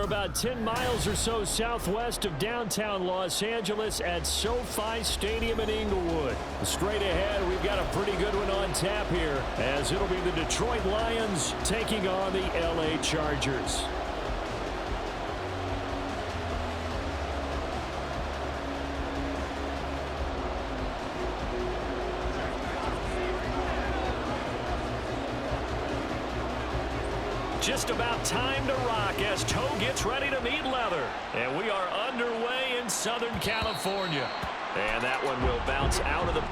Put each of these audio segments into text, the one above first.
We're about 10 miles or so southwest of downtown Los Angeles at SoFi Stadium in Inglewood. Straight ahead, we've got a pretty good one on tap here, as it'll be the Detroit Lions taking on the LA Chargers. Just about time to rock as toe gets ready to meet leather. And we are underway in Southern California. And that one will bounce out of the...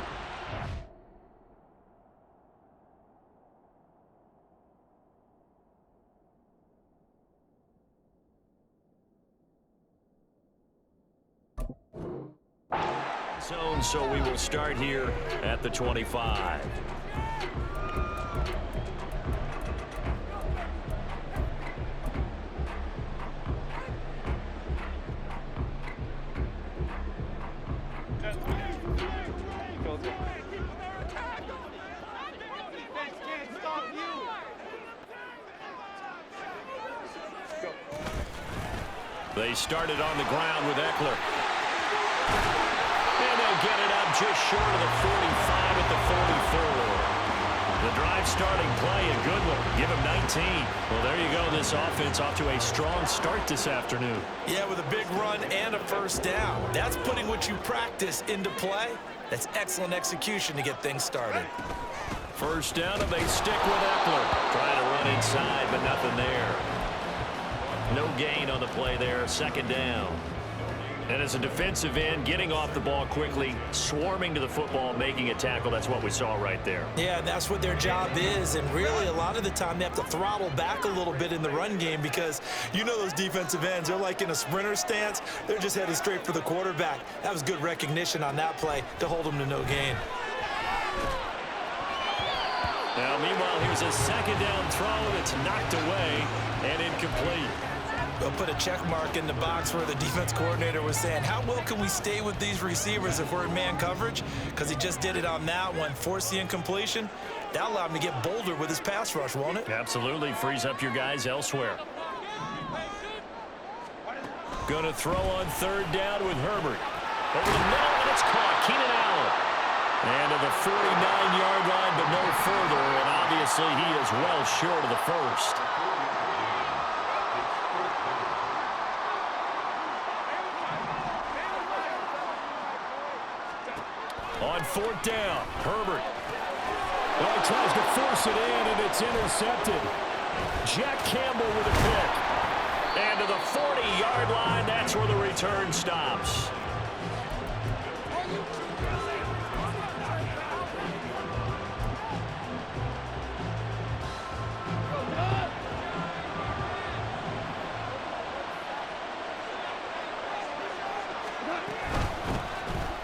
zone, so we will start here at the 25. They started on the ground with Eckler. And they'll get it up just short of the 45 at the 44. The drive starting play, a good one. Give him 19. Well, there you go. This offense off to a strong start this afternoon. Yeah, with a big run and a first down. That's putting what you practice into play. That's excellent execution to get things started. First down, and they stick with Eckler. Trying to run inside, but nothing there. No gain on the play there, second down. And as a defensive end, getting off the ball quickly, swarming to the football, making a tackle, that's what we saw right there. Yeah, that's what their job is, and really a lot of the time they have to throttle back a little bit in the run game because you know those defensive ends, they're like in a sprinter stance, they're just headed straight for the quarterback. That was good recognition on that play to hold them to no gain. Now, meanwhile, here's a second down throw that's knocked away and incomplete. They'll put a check mark in the box where the defense coordinator was saying, how well can we stay with these receivers if we're in man coverage? Because he just did it on that one, forced the incompletion. That allowed him to get bolder with his pass rush, won't it? Absolutely, frees up your guys elsewhere. Going to throw on third down with Herbert. Over the middle, and it's caught. Keenan Allen. And to the 49-yard line, but no further, and obviously he is well short of the first. On fourth down, Herbert. Well, he tries to force it in, and it's intercepted. Jack Campbell with a pick. And to the 40-yard line, that's where the return stops.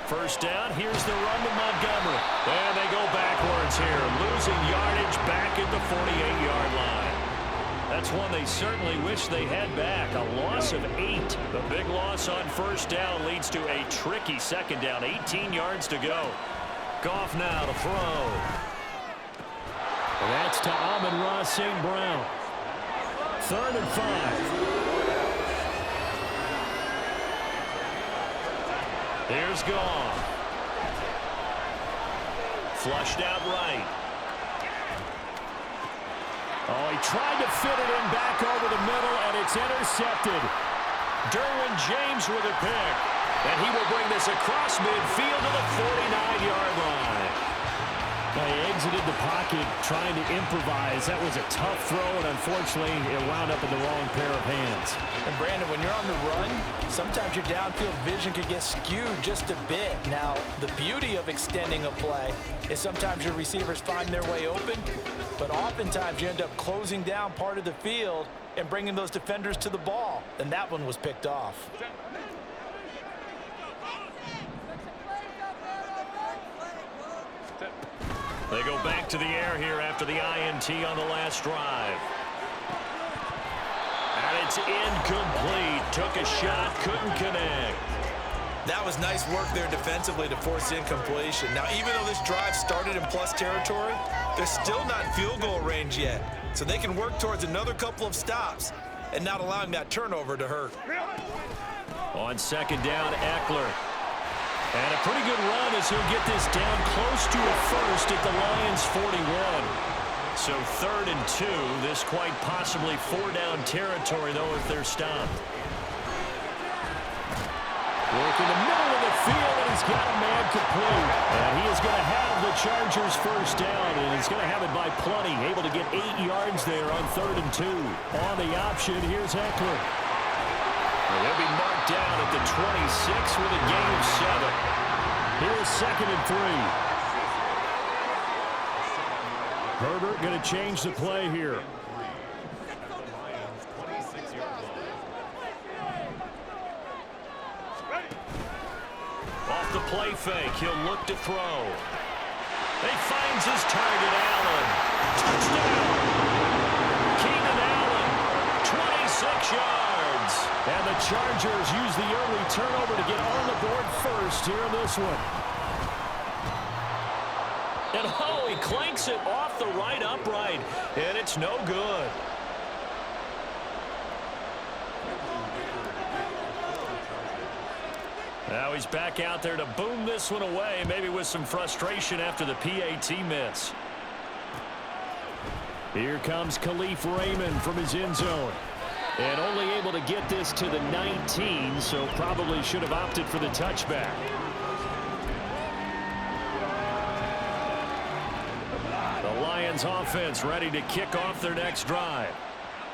First down, here's the run to Montgomery. And they go backwards here, losing yardage back at the 48-yard line. That's one they certainly wish they had back, a loss of 8. The big loss on first down leads to a tricky second down, 18 yards to go. Goff now to throw. That's to Amon-Ra St. Brown. 3rd and 5. Here's Goff. Flushed out right. Oh, he tried to fit it in back over the middle, and it's intercepted. Derwin James with a pick. And he will bring this across midfield to the 49-yard line. Well, he exited the pocket trying to improvise. That was a tough throw, and unfortunately, it wound up in the wrong pair of hands. And, Brandon, when you're on the run, sometimes your downfield vision can get skewed just a bit. Now, the beauty of extending a play is sometimes your receivers find their way open, but oftentimes you end up closing down part of the field and bringing those defenders to the ball, and that one was picked off. They go back to the air here after the INT on the last drive. And it's incomplete. Took a shot, couldn't connect. That was nice work there defensively to force incompletion. Now, even though this drive started in plus territory, they're still not in field goal range yet. So they can work towards another couple of stops and not allowing that turnover to hurt. On second down, Eckler. And a pretty good run as he'll get this down close to a first at the Lions' 41. So 3rd and 2. This quite possibly 4-down territory, though, if they're stopped. Work in the middle of the field, and he's got a man complete. And he is going to have the Chargers first down, and he's going to have it by plenty. Able to get 8 yards there on 3rd and 2. On the option, here's Eckler. They'll be marked down at the 26 with a gain of 7. Here's 2nd and 3. Herbert going to change the play here. Off the play fake, he'll look to throw. He finds his target, Allen. Touchdown! Keenan Allen, 26 yards. And the Chargers use the early turnover to get on the board first here in this one. And oh, he clanks it off the right upright, and it's no good. Now he's back out there to boom this one away, maybe with some frustration after the PAT miss. Here comes Khalif Raymond from his end zone. And only able to get this to the 19, so probably should have opted for the touchback. The Lions offense ready to kick off their next drive.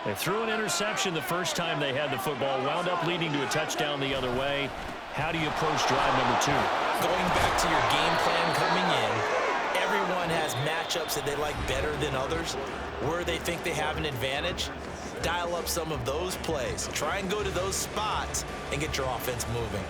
They threw an interception the first time they had the football, wound up leading to a touchdown the other way. How do you approach drive number 2? Going back to your game plan coming in, everyone has matchups that they like better than others, where they think they have an advantage. Dial up some of those plays. Try and go to those spots and get your offense moving.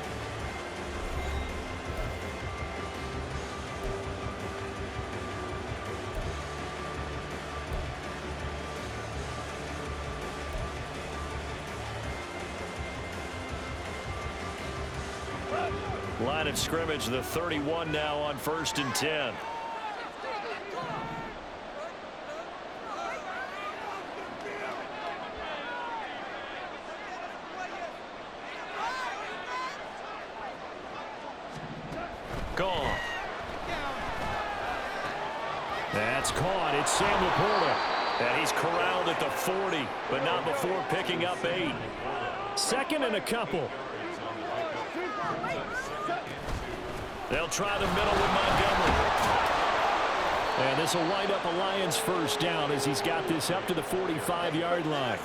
Line of scrimmage, the 31 now on 1st and 10. Gone. That's caught. It's Sam Laporta. And he's corralled at the 40, but not before picking up 8. 2nd and a couple. They'll try the middle with Montgomery. And this will wind up a Lions first down as he's got this up to the 45-yard line.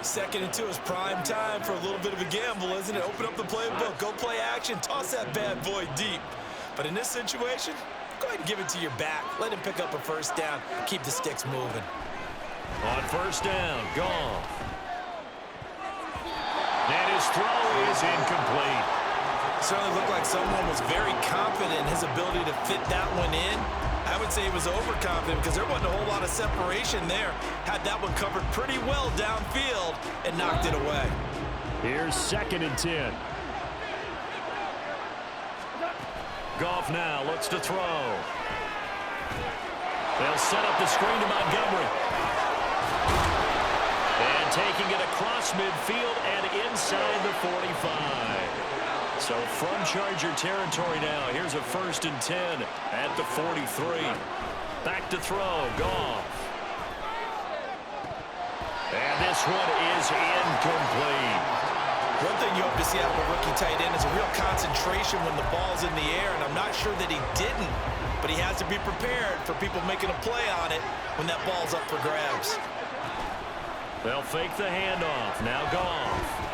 2nd and 2 is prime time for a little bit of a gamble, isn't it? Open up the playbook, go play action, toss that bad boy deep. But in this situation, go ahead and give it to your back. Let him pick up a first down. Keep the sticks moving. On 1st down, Goff. And his throw is incomplete. Certainly looked like someone was very confident in his ability to fit that one in. I would say he was overconfident because there wasn't a whole lot of separation there. Had that one covered pretty well downfield and knocked it away. Here's 2nd and 10. Goff now looks to throw. They'll set up the screen to Montgomery. And taking it across midfield and inside the 45. So from Charger territory now, here's a 1st and 10 at the 43. Back to throw, Goff. And this one is incomplete. One thing you hope to see out of a rookie tight end is a real concentration when the ball's in the air, and I'm not sure that he didn't, but he has to be prepared for people making a play on it when that ball's up for grabs. They'll fake the handoff. Now Goff.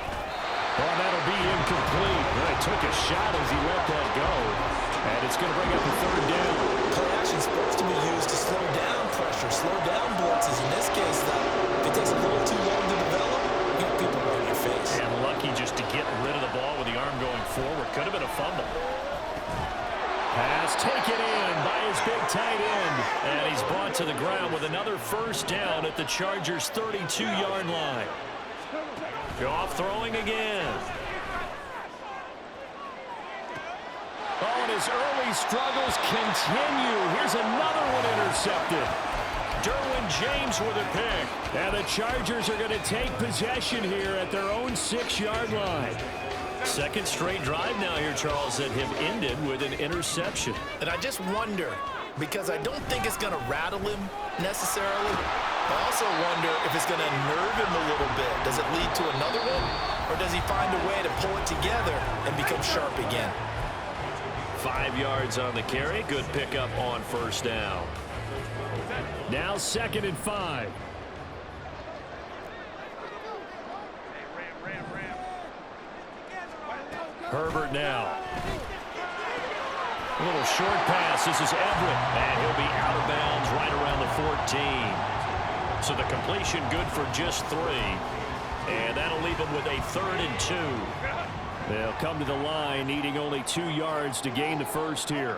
Well, that'll be incomplete. Well, he took a shot as he let that go. And it's going to bring up a 3rd down. Play action's supposed to be used to slow down pressure, slow down blitzes. In this case, though, if it takes a little too long to develop, you got people right in your face. And lucky just to get rid of the ball with the arm going forward. Could have been a fumble. Pass taken in by his big tight end. And he's brought to the ground with another 1st down at the Chargers' 32-yard line. Goff throwing again. Oh, and his early struggles continue. Here's another one intercepted. Derwin James with a pick. And the Chargers are going to take possession here at their own 6-yard line. Second straight drive now here, Charles, that have ended with an interception. And I just wonder, because I don't think it's going to rattle him necessarily. I also wonder if it's going to nerve him a little bit. Does it lead to another one? Or does he find a way to pull it together and become sharp again? 5 yards on the carry. Good pickup on first down. Now 2nd and 5. Herbert now. A little short pass. This is Everett. And he'll be out of bounds right around the 14. So the completion good for just 3. And that'll leave him with a 3rd and 2. They'll come to the line needing only 2 yards to gain the first here.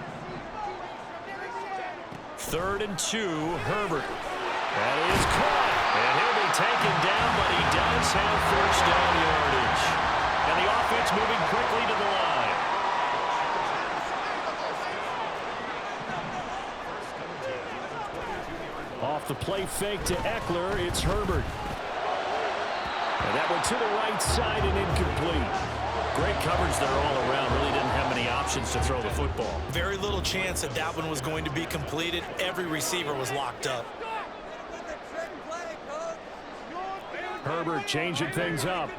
3rd and 2, Herbert. That is caught. And he'll be taken down, but he does have first down yardage. And the offense moving quickly to the line. Off the play fake to Eckler, it's Herbert. And that one to the right side and incomplete. Great coverage there all around. Really didn't have many options to throw the football. Very little chance that that one was going to be completed. Every receiver was locked up. Herbert changing things up.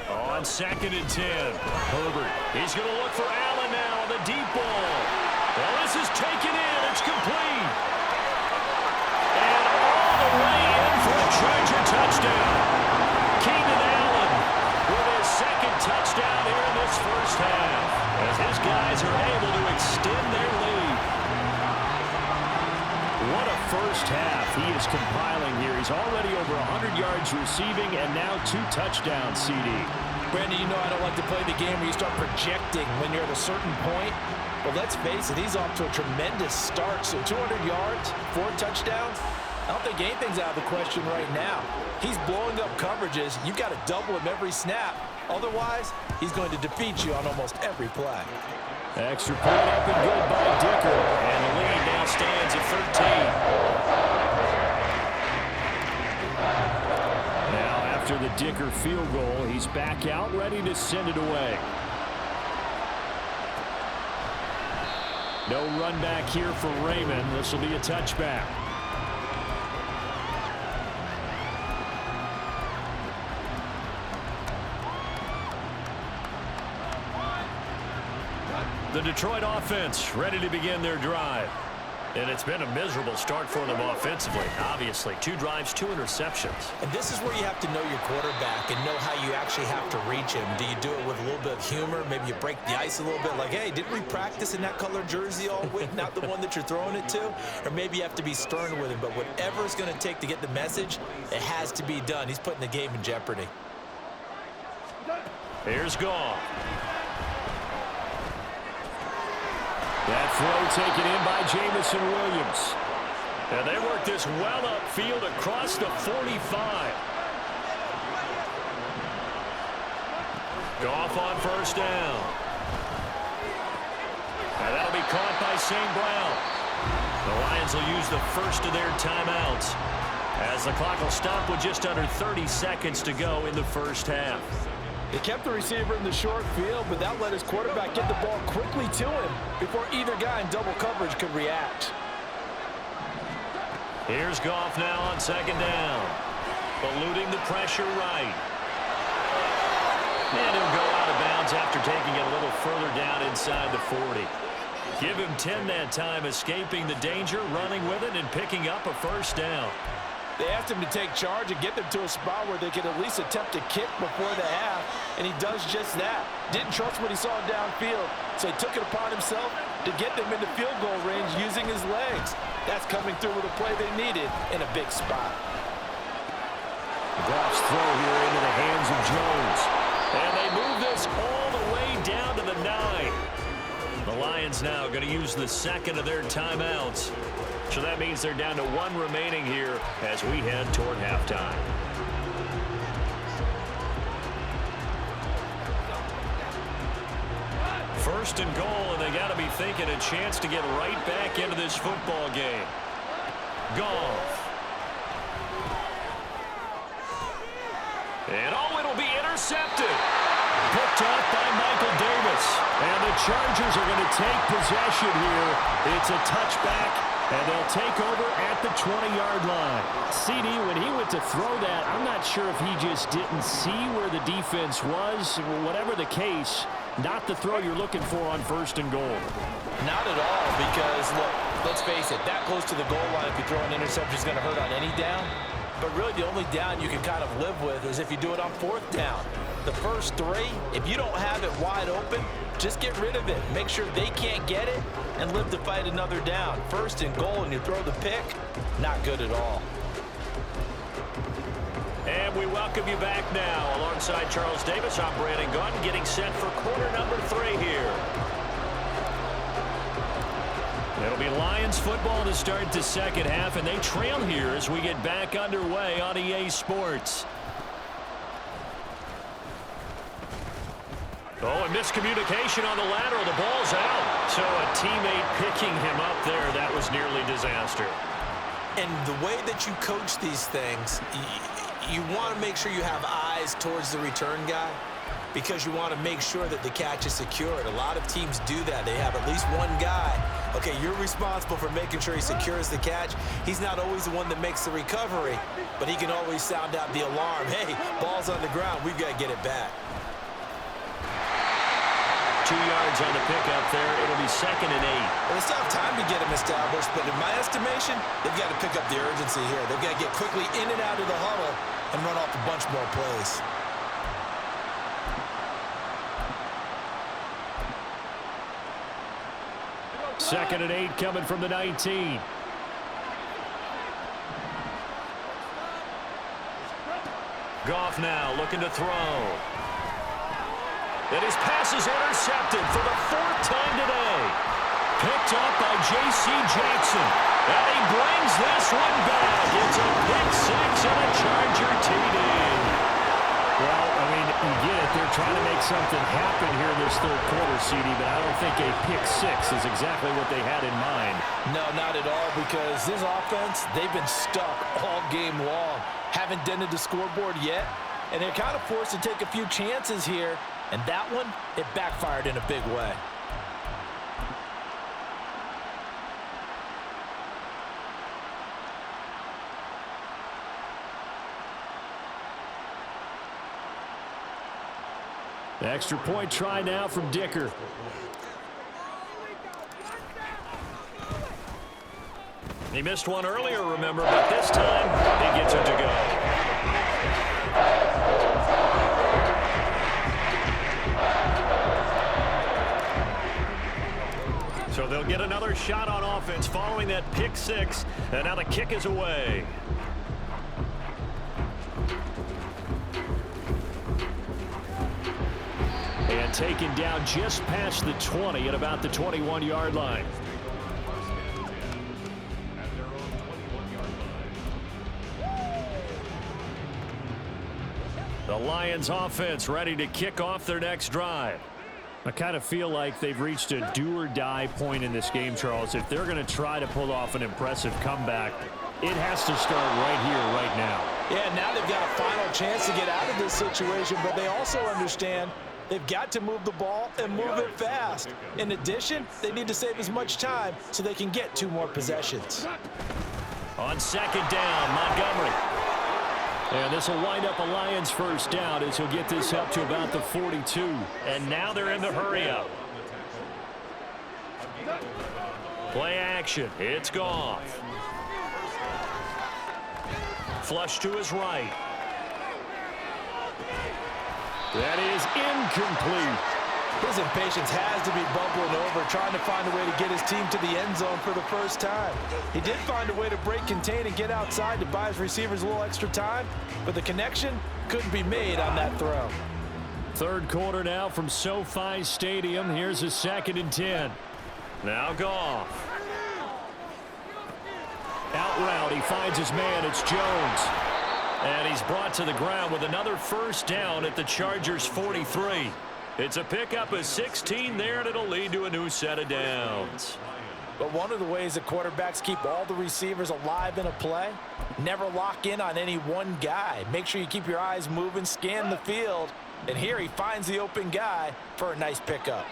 On 2nd and 10. Herbert. He's going to look for Allen now on the deep ball. Well, this is taken in. It's complete. And all the way in for a Charger touchdown. Keenan Allen with his 2nd touchdown here in this first half. As his guys are able to extend their lead. What a first half he is compiling here. He's already over 100 yards receiving and now 2 touchdowns, CD. Brandon, you know I don't like to play the game where you start projecting when you're at a certain point. But let's face it, he's off to a tremendous start. So 200 yards, 4 touchdowns. I don't think anything's out of the question right now. He's blowing up coverages. You've got to double him every snap. Otherwise, he's going to defeat you on almost every play. Extra point up and good by Dicker. And the lead now stands at 13. Now after the Dicker field goal, he's back out ready to send it away. No run back here for Raymond. This will be a touchback. The Detroit offense ready to begin their drive. And it's been a miserable start for them offensively. Obviously, 2 drives, 2 interceptions. And this is where you have to know your quarterback and know how you actually have to reach him. Do you do it with a little bit of humor? Maybe you break the ice a little bit like, hey, didn't we practice in that color jersey all week, not the one that you're throwing it to? Or maybe you have to be stern with him. But whatever it's going to take to get the message, it has to be done. He's putting the game in jeopardy. Here's Goff. That throw taken in by Jamison Williams. And they work this well upfield across the 45. Goff on first down. And that'll be caught by St. Brown. The Lions will use the first of their timeouts as the clock will stop with just under 30 seconds to go in the first half. They kept the receiver in the short field, but that let his quarterback get the ball quickly to him before either guy in double coverage could react. Here's Goff now on 2nd down. Eluding the pressure right. And he'll go out of bounds after taking it a little further down inside the 40. Give him 10 that time, escaping the danger, running with it, and picking up a first down. They asked him to take charge and get them to a spot where they could at least attempt a kick before the half, and he does just that. Didn't trust what he saw downfield, so he took it upon himself to get them into field goal range using his legs. That's coming through with a play they needed in a big spot. Goff's throw here into the hands of Jones. And they move this all the way down to the 9. The Lions now going to use the 2nd of their timeouts. So that means they're down to 1 remaining here as we head toward halftime. First and goal, and they got to be thinking a chance to get right back into this football game. Goff. And it'll be intercepted. Picked off by Michael Davis. And the Chargers are going to take possession here. It's a touchback, and they'll take over at the 20-yard line. CD, when he went to throw that, I'm not sure if he just didn't see where the defense was. Whatever the case, not the throw you're looking for on first and goal. Not at all, because, look, let's face it, that close to the goal line, if you throw an interception, is going to hurt on any down. But really, the only down you can kind of live with is if you do it on fourth down. The first three, if you don't have it wide open, just get rid of it. Make sure they can't get it and live to fight another down. First and goal, and you throw the pick, not good at all. And we welcome you back now. Alongside Charles Davis, I'm Brandon Gunn, getting set for quarter number 3 here. It'll be Lions football to start the second half, and they trail here as we get back underway on EA Sports. Oh, and miscommunication on the lateral. The ball's out. So a teammate picking him up there. That was nearly disaster. And the way that you coach these things, you want to make sure you have eyes towards the return guy, because you want to make sure that the catch is secured. A lot of teams do that. They have at least one guy. Okay, you're responsible for making sure he secures the catch. He's not always the one that makes the recovery, but he can always sound out the alarm. Hey, ball's on the ground. We've got to get it back. 2 yards on the pickup there. It'll be second and 8. Well, they still have time to get him established, but in my estimation, they've got to pick up the urgency here. They've got to get quickly in and out of the huddle and run off a bunch more plays. Second and 8 coming from the 19. Goff now looking to throw. And his pass is intercepted for the 4th time today. Picked up by J.C. Jackson. And he brings this one back. It's a pick 6 and a Charger TD. Well, I mean, you get it. They're trying to make something happen here in this third quarter, CD, but I don't think a pick 6 is exactly what they had in mind. No, not at all, because this offense, they've been stuck all game long. Haven't dented the scoreboard yet, and they're kind of forced to take a few chances here. And that one, it backfired in a big way. The extra point try now from Dicker. He missed one earlier, remember, but this time he gets it to go. So they'll get another shot on offense following that pick 6, and now the kick is away. And taken down just past the 20 at about the 21-yard line. The Lions offense ready to kick off their next drive. I kind of feel like they've reached a do-or-die point in this game, Charles. If they're going to try to pull off an impressive comeback, it has to start right here, right now. Yeah, now they've got a final chance to get out of this situation, but they also understand they've got to move the ball and move it fast. In addition, they need to save as much time so they can get 2 more possessions. On second down, Montgomery. And this will wind up a Lions first down as he'll get this up to about the 42. And now they're in the hurry-up. Play action. It's Goff. Flush to his right. That is incomplete. His impatience has to be bubbling over, trying to find a way to get his team to the end zone for the first time. He did find a way to break contain and get outside to buy his receivers a little extra time, but the connection couldn't be made on that throw. Third quarter now from SoFi Stadium. Here's a 2nd and 10. Now Goff. Out route, he finds his man. It's Jones. And he's brought to the ground with another first down at the Chargers' 43. It's a pickup of 16 there, and it'll lead to a new set of downs. But one of the ways that quarterbacks keep all the receivers alive in a play, never lock in on any one guy. Make sure you keep your eyes moving, scan the field, and here he finds the open guy for a nice pickup.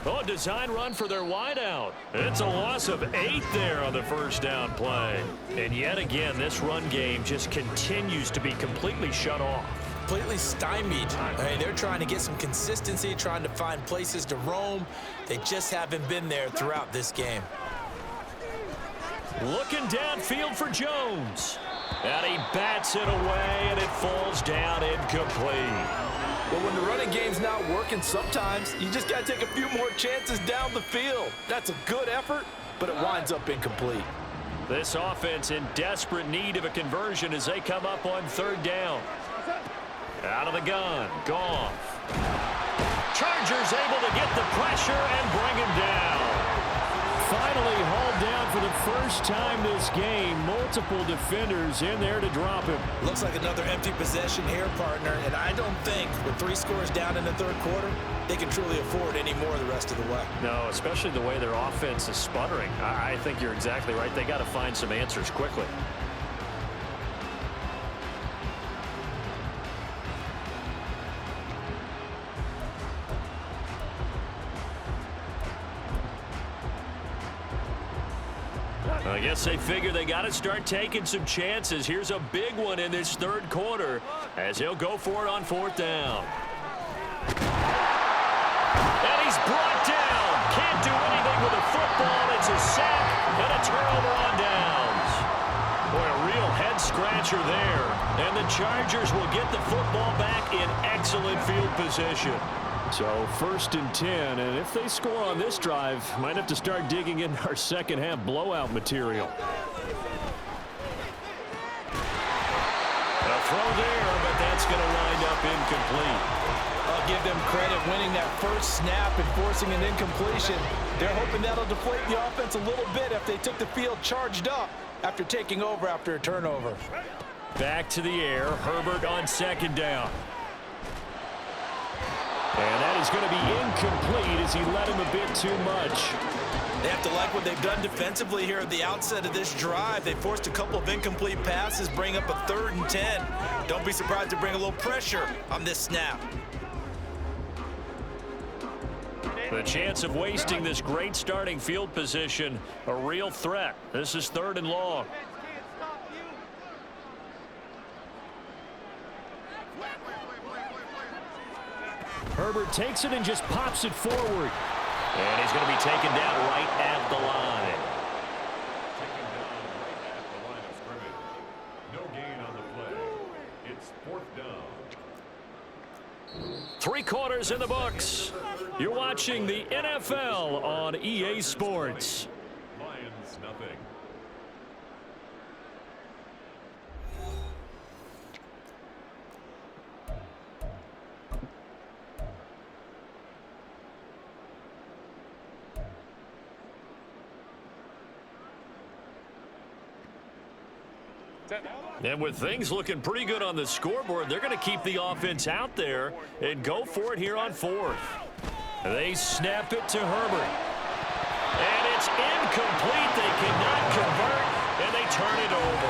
Oh, design run for their wideout. It's a loss of 8 there on the first down play. And yet again, this run game just continues to be completely shut off. Completely stymied. They're trying to get some consistency, trying to find places to roam. They just haven't been there throughout this game. Looking downfield for Jones. And he bats it away, and it falls down incomplete. But when the running game's not working, sometimes you just got to take a few more chances down the field. That's a good effort, but it winds up incomplete. This offense in desperate need of a conversion as they come up on third down. Out of the gun, Goff. Chargers able to get the pressure and bring him down. Finally hauled down for the first time this game. Multiple defenders in there to drop him. Looks like another empty possession here, partner, and I don't think with 3 scores down in the third quarter, they can truly afford any more the rest of the way. No, especially the way their offense is sputtering. I think you're exactly right. They got to find some answers quickly. I guess they figure they got to start taking some chances. Here's a big one in this third quarter as he'll go for it on fourth down. And he's brought down. Can't do anything with a football. It's a sack and a turnover on downs. Boy, a real head-scratcher there. And the Chargers will get the football back in excellent field position. So 1st and 10, and if they score on this drive, might have to start digging in our second half blowout material. A throw there, but that's going to wind up incomplete. I'll give them credit winning that first snap and forcing an incompletion. They're hoping that'll deflate the offense a little bit if they took the field charged up after taking over after a turnover. Back to the air, Herbert on second down. And that is going to be incomplete as he led him a bit too much. They have to like what they've done defensively here at the outset of this drive. They forced a couple of incomplete passes, bring up a 3rd and 10. Don't be surprised to bring a little pressure on this snap. The chance of wasting this great starting field position, a real threat. This is 3rd and long. Herbert takes it and just pops it forward. And he's going to be taken down right at the line. Taken down right at the line of scrimmage. No gain on the play. It's 4th down. 3 quarters in the books. You're watching the NFL on EA Sports. Lions, nothing. And with things looking pretty good on the scoreboard, they're going to keep the offense out there and go for it here on 4th. They snap it to Herbert. And it's incomplete. They cannot convert, and they turn it over.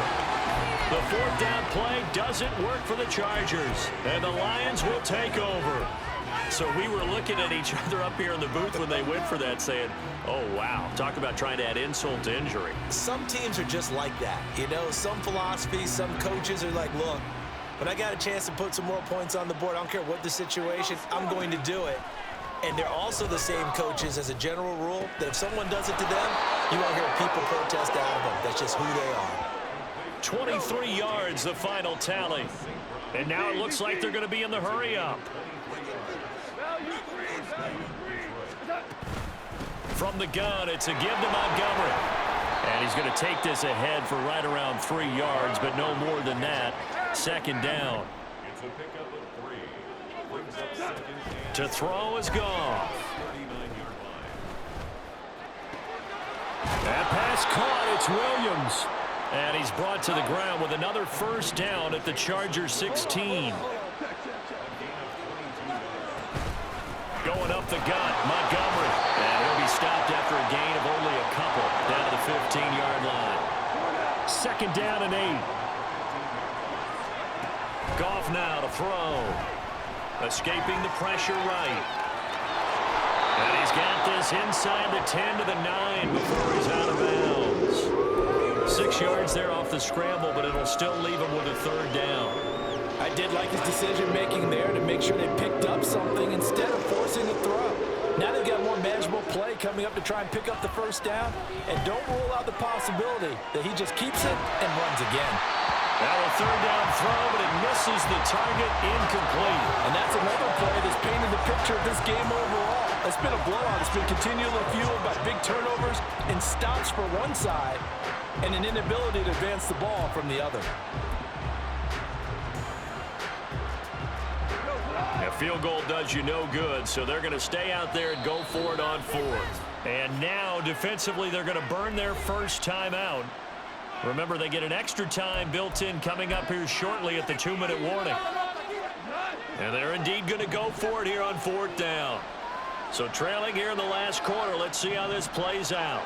The 4th down play doesn't work for the Chargers, and the Lions will take over. So we were looking at each other up here in the booth when they went for that saying, oh, wow, talk about trying to add insult to injury. Some teams are just like that. You know, some philosophies, some coaches are like, look, when I got a chance to put some more points on the board, I don't care what the situation, I'm going to do it. And they're also the same coaches as a general rule that if someone does it to them, you won't hear people protest out of them. That's just who they are. 23 yards, the final tally. And now it looks like they're going to be in the hurry-up. From the gun, it's a give to Montgomery. And he's going to take this ahead for right around 3 yards, but no more than that. 2nd down. It's a pickup of 3. Brings up 2nd and To throw is gone. 39-yard That pass caught. It's Williams. And he's brought to the ground with another first down at the Chargers 16. Going up the gut, Montgomery. And he'll be stopped after a gain of only a couple down to the 15-yard line. Second down and 8. Goff now to throw. Escaping the pressure right. And he's got this inside the 10 to the 9 before he's out of bounds. 6 yards there off the scramble, but it'll still leave him with a third down. I did like his decision-making there to make sure they picked up something instead of forcing a throw. Now they've got more manageable play coming up to try and pick up the first down, and don't rule out the possibility that he just keeps it and runs again. Now a third down throw, but it misses the target, incomplete. And that's another play that's painted the picture of this game overall. It's been a blowout. It's been continually fueled by big turnovers and stops for one side and an inability to advance the ball from the other. A field goal does you no good, so they're going to stay out there and go for it on fourth. And now, defensively, they're going to burn their first timeout. Remember, they get an extra time built in coming up here shortly at the 2-minute warning. And they're indeed going to go for it here on fourth down. So trailing here in the last quarter, let's see how this plays out.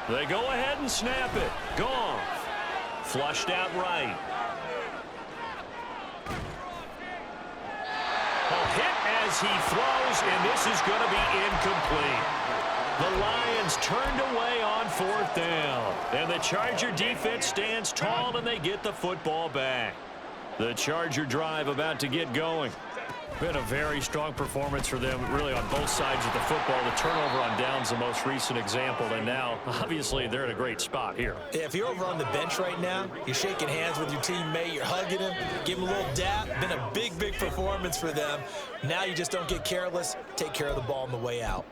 They go ahead and snap it. Goff. Flushed out right. Hit as he throws, and this is going to be incomplete. The Lions turned away on fourth down, and the Charger defense stands tall, and they get the football back. The Charger drive about to get going. Been a very strong performance for them, really, on both sides of the football. The turnover on downs, the most recent example, and now, obviously, they're in a great spot here. Yeah, if you're over on the bench right now, you're shaking hands with your teammate, you're hugging him, give him a little dap. Been a big, big performance for them. Now you just don't get careless. Take care of the ball on the way out.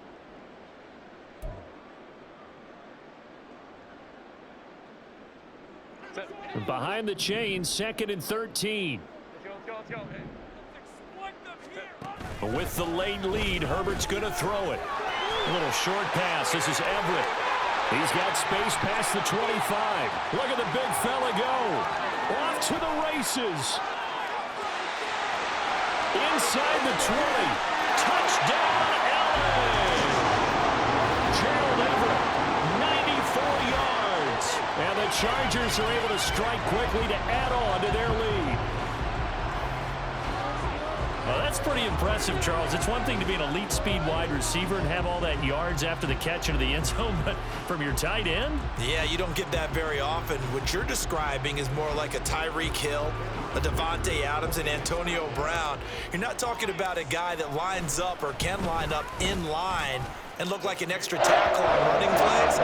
Behind the chains, 2nd and 13. With the late lead, Herbert's going to throw it. A little short pass. This is Everett. He's got space past the 25. Look at the big fella go. Off to the races. Inside the 20. Touchdown, LA. Gerald Everett, 94 yards. And the Chargers are able to strike quickly to add on to their lead. Well, that's pretty impressive, Charles. It's one thing to be an elite speed wide receiver and have all that yards after the catch into the end zone, but from your tight end? Yeah, you don't get that very often. What you're describing is more like a Tyreek Hill, a Devontae Adams, and Antonio Brown. You're not talking about a guy that lines up or can line up in line and look like an extra tackle on running plays.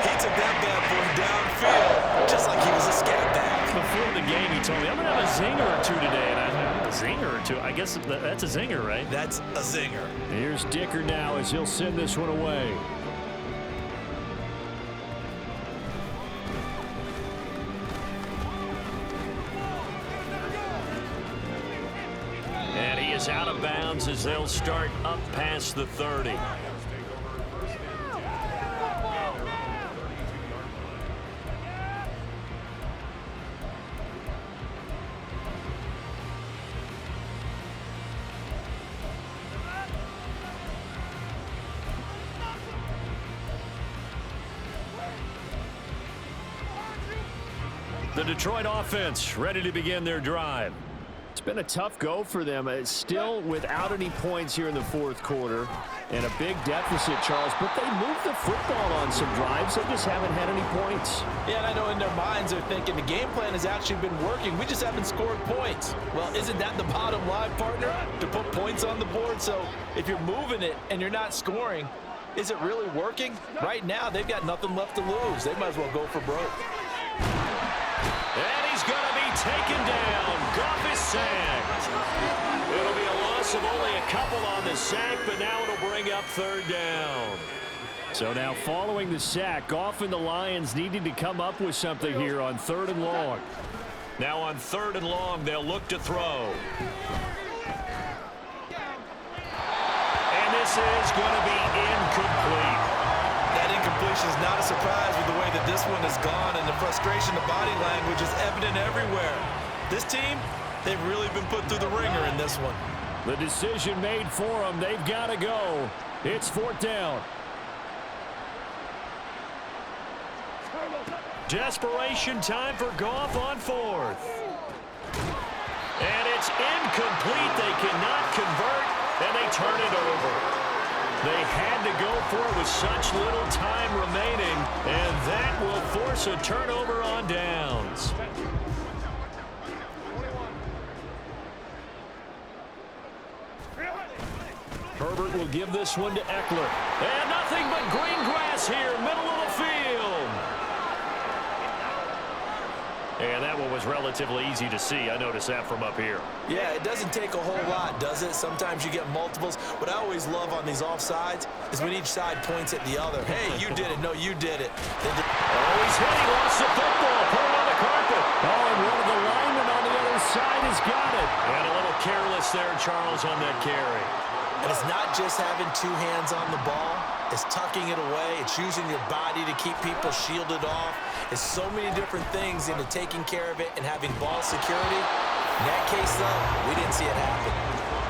He took that bad boy downfield just like he was a scat back. Before the game, he told me, I'm going to have a zinger or two today. And I thought, a zinger or two? I guess that's a zinger, right? That's a zinger. Here's Dicker now as he'll send this one away. And he is out of bounds as they'll start up past the 30. The Detroit offense ready to begin their drive. It's been a tough go for them. It's still without any points here in the fourth quarter and a big deficit, Charles, but they moved the football on some drives. They just haven't had any points. Yeah, and I know in their minds they're thinking the game plan has actually been working. We just haven't scored points. Well, isn't that the bottom line, partner? To put points on the board? So if you're moving it and you're not scoring, is it really working? Right now, they've got nothing left to lose. They might as well go for broke. And he's going to be taken down. Goff is sacked. It'll be a loss of only a couple on the sack, but now it'll bring up third down. So now following the sack, Goff and the Lions needing to come up with something here on 3rd and long. Now on 3rd and long, they'll look to throw. And this is going to be incomplete. situation is not a surprise with the way that this one has gone, and the frustration, the body language is evident everywhere. This team, they've really been put through the ringer in this one. The decision made for them. They've got to go. It's 4th down. Desperation time for Goff on 4th. And it's incomplete. They cannot convert, and they turn it over. They had to go for it with such little time remaining, and that will force a turnover on downs. Herbert will give this one to Eckler. And nothing but green grass here, middle of the field. And that one was relatively easy to see. I noticed that from up here. Yeah, it doesn't take a whole lot, does it? Sometimes you get multiples. What I always love on these offsides is when each side points at the other. Hey, you did it. No, you did it. Oh, he's hit. He lost the football. Put it on the carpet. Oh, and one of the linemen on the other side has got it. And a little careless there, Charles, on that carry. And it's not just having two hands on the ball. It's tucking it away. It's using your body to keep people shielded off. It's so many different things into taking care of it and having ball security. In that case, though, we didn't see it happen.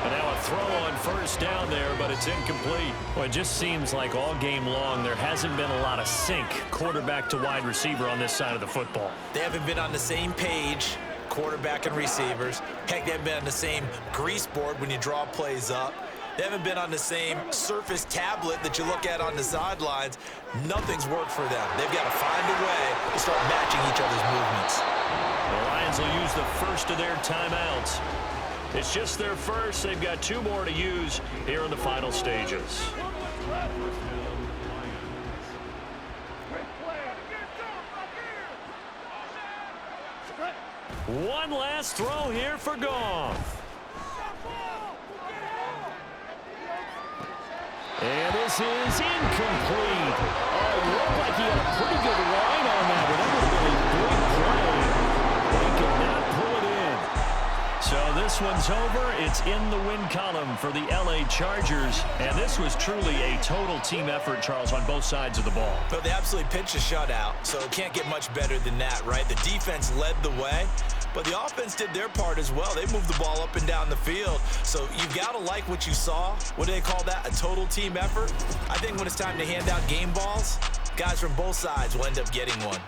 And now a throw on 1st down there, but it's incomplete. Well, it just seems like all game long there hasn't been a lot of sync, quarterback to wide receiver on this side of the football. They haven't been on the same page, quarterback and receivers. Heck, they haven't been on the same grease board when you draw plays up. They haven't been on the same Surface tablet that you look at on the sidelines. Nothing's worked for them. They've got to find a way to start matching each other's movements. The Lions will use the first of their timeouts. It's just their first. They've got 2 more to use here in the final stages. One last throw here for Goff. And this is incomplete. Oh, it looked like he had a pretty good line on that, but that would have been a big play. They could not pull it in. So this one's over. It's in the win column for the LA Chargers. And this was truly a total team effort, Charles, on both sides of the ball. But they absolutely pitched a shutout, so it can't get much better than that, right? The defense led the way, but the offense did their part as well. They moved the ball up and down the field. So you've got to like what you saw. What do they call that? A total team effort? I think when it's time to hand out game balls, guys from both sides will end up getting one.